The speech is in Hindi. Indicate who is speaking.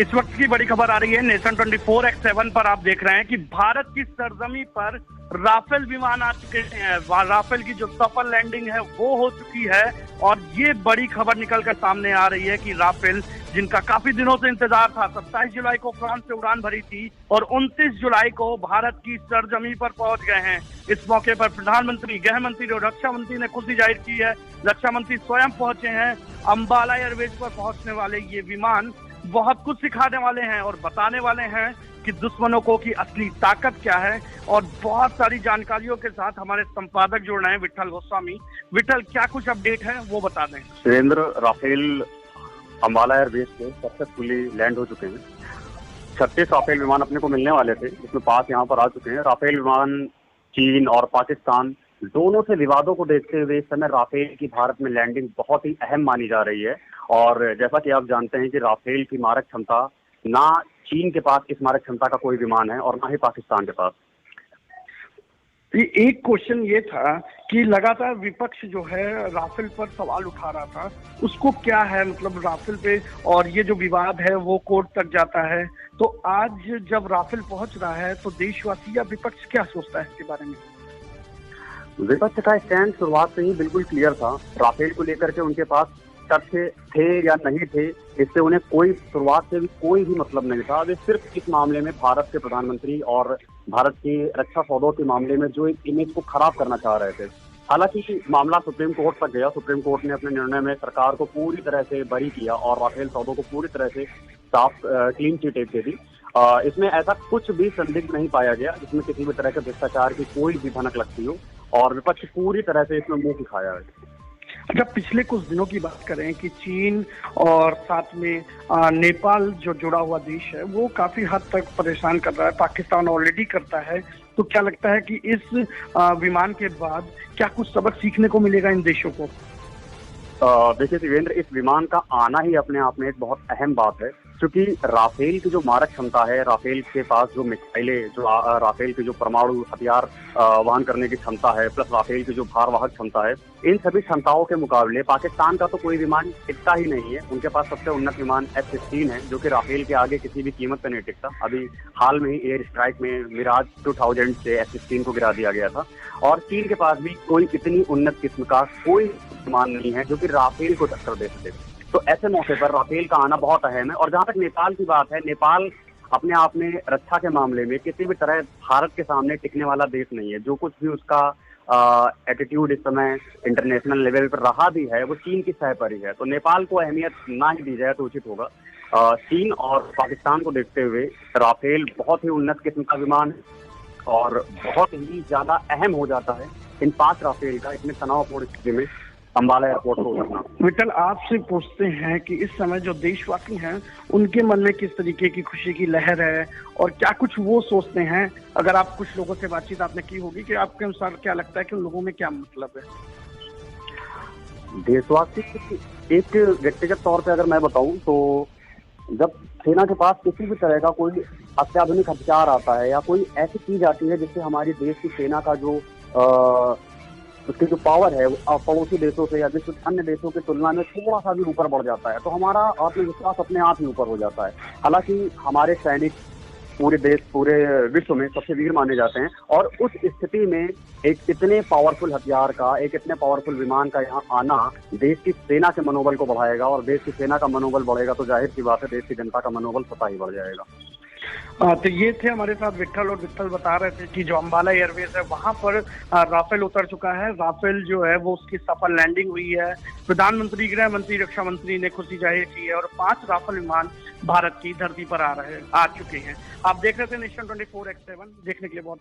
Speaker 1: इस वक्त की बड़ी खबर आ रही है नेशन 24x7 पर। आप देख रहे हैं कि भारत की सरजमी पर राफेल विमान आ चुके हैं। राफेल की जो सफल लैंडिंग है वो हो चुकी है और ये बड़ी खबर निकलकर सामने आ रही है कि राफेल, जिनका काफी दिनों से इंतजार था, 27 जुलाई को फ्रांस से उड़ान भरी थी और 29 जुलाई को भारत की सरजमी पर पहुंच गए हैं। इस मौके पर प्रधानमंत्री, गृह मंत्री और रक्षा मंत्री ने खुशी जाहिर की है। रक्षा मंत्री स्वयं पहुंचे हैं। अंबाला एयरबेस पर पहुंचने वाले ये विमान बहुत कुछ सिखाने वाले हैं और बताने वाले हैं कि दुश्मनों को की असली ताकत क्या है। और बहुत सारी जानकारियों के साथ हमारे संपादक जुड़ रहे हैं, विट्ठल गोस्वामी। विट्ठल, क्या कुछ अपडेट है वो बता दें।
Speaker 2: सुरेंद्र, राफेल अंबाला एयरबेस पे सक्सेसफुली लैंड हो चुके हैं। 36 राफेल विमान अपने को मिलने वाले थे, जिसमें 5 यहाँ पर आ चुके हैं। राफेल विमान चीन और पाकिस्तान दोनों से विवादों को देखते हुए इस समय राफेल की भारत में लैंडिंग बहुत ही अहम मानी जा रही है। और जैसा कि आप जानते हैं कि राफेल की मारक क्षमता, ना चीन के पास इस मारक क्षमता का कोई विमान है और ना ही पाकिस्तान के पास।
Speaker 1: एक क्वेश्चन ये था कि लगातार विपक्ष जो है राफेल पर सवाल उठा रहा था, उसको क्या है मतलब राफेल पे, और ये जो विवाद है वो कोर्ट तक जाता है। तो आज जब राफेल पहुंच रहा है तो देशवासी या विपक्ष क्या सोचता है इसके बारे में?
Speaker 2: विपक्ष का स्टैंड शुरुआत से ही बिल्कुल क्लियर था। राफेल को लेकर के उनके पास तथ्य थे या नहीं थे, इससे उन्हें कोई शुरुआत से भी कोई भी मतलब नहीं था। वे सिर्फ इस मामले में भारत के प्रधानमंत्री और भारत के रक्षा सौदों के मामले में जो एक इमेज को खराब करना चाह रहे थे। हालांकि मामला सुप्रीम कोर्ट तक गया। सुप्रीम कोर्ट ने अपने निर्णय में सरकार को पूरी तरह से बरी किया और राफेल सौदों को पूरी तरह से साफ क्लीन चिट दे दी। इसमें ऐसा कुछ भी संदिग्ध नहीं पाया गया जिसमें किसी भी तरह के भ्रष्टाचार की कोई भी भनक लगती हो, और विपक्ष पूरी तरह से इसमें मुंह दिखाया है।
Speaker 1: अच्छा, पिछले कुछ दिनों की बात करें कि चीन और साथ में नेपाल जो जुड़ा हुआ देश है वो काफी हद तक परेशान कर रहा है, पाकिस्तान ऑलरेडी करता है। तो क्या लगता है कि इस विमान के बाद क्या कुछ सबक सीखने को मिलेगा इन देशों को?
Speaker 2: देखिए शिवेंद्र, इस विमान का आना ही अपने आप में एक बहुत अहम बात है, क्योंकि राफेल की जो मारक क्षमता है, राफेल के पास जो मिसाइलें, जो राफेल की जो परमाणु हथियार वहन करने की क्षमता है, प्लस राफेल की जो भारवाहक क्षमता है, इन सभी क्षमताओं के मुकाबले पाकिस्तान का तो कोई विमान टिकता ही नहीं है। उनके पास सबसे उन्नत विमान F-16 है, जो कि राफेल के आगे किसी भी कीमत पर नहीं टिकता। अभी हाल में ही एयर स्ट्राइक में मिराज 2000 से F-16 को गिरा दिया गया था। और चीन के पास भी कोई इतनी उन्नत किस्म का कोई विमान नहीं है जो कि राफेल को टक्कर दे सके। तो ऐसे मौके पर राफेल का आना बहुत अहम है। और जहां तक नेपाल की बात है, नेपाल अपने आप में रक्षा के मामले में किसी भी तरह भारत के सामने टिकने वाला देश नहीं है। जो कुछ भी उसका एटीट्यूड इस समय इंटरनेशनल लेवल पर रहा भी है, वो चीन की सह पर ही है। तो नेपाल को अहमियत ना ही दी जाए तो उचित होगा। चीन और पाकिस्तान को देखते हुए राफेल बहुत ही उन्नत किस्म का विमान है और बहुत ही ज्यादा अहम हो जाता है इन 5 राफेल का इतने तनावपूर्ण स्थिति में अंबाला एयरपोर्ट को करना।
Speaker 1: विट्ठल, आपसे पूछते हैं कि इस समय जो देशवासी हैं उनके मन में किस तरीके की खुशी की लहर है और क्या कुछ वो सोचते हैं? अगर आप कुछ लोगों से बातचीत आपने की होगी कि आपके अनुसार क्या लगता है कि उन लोगों में क्या मतलब है?
Speaker 2: देशवासी एक व्यक्तिगत तौर पे अगर मैं बताऊं तो जब सेना के पास किसी भी तरह का कोई अत्याधुनिक हथियार आता है या कोई ऐसी चीज आती है जिससे हमारी देश की सेना का जो उसकी जो पावर है वो पड़ोसी देशों से या विश्व अन्य देशों की तुलना में थोड़ा सा भी ऊपर बढ़ जाता है, तो हमारा आत्मविश्वास अपने आप ही ऊपर हो जाता है। हालांकि हमारे सैनिक पूरे देश, पूरे विश्व में सबसे वीर माने जाते हैं और उस स्थिति में एक इतने पावरफुल हथियार का, एक इतने पावरफुल विमान का यहाँ आना देश की सेना के मनोबल को बढ़ाएगा। और देश की सेना का मनोबल बढ़ेगा तो जाहिर सी बात है देश की जनता का मनोबल स्वतः ही बढ़ जाएगा।
Speaker 1: तो ये थे हमारे साथ विट्ठल, और विट्ठल बता रहे थे कि जो अंबाला एयरबेस है वहां पर राफेल उतर चुका है। राफेल जो है वो उसकी सफल लैंडिंग हुई है। प्रधानमंत्री, गृह मंत्री, रक्षा मंत्री ने खुशी जाहिर की है और 5 राफेल विमान भारत की धरती पर आ चुके हैं। आप देख रहे थे नेशन 24x7। देखने के लिए बहुत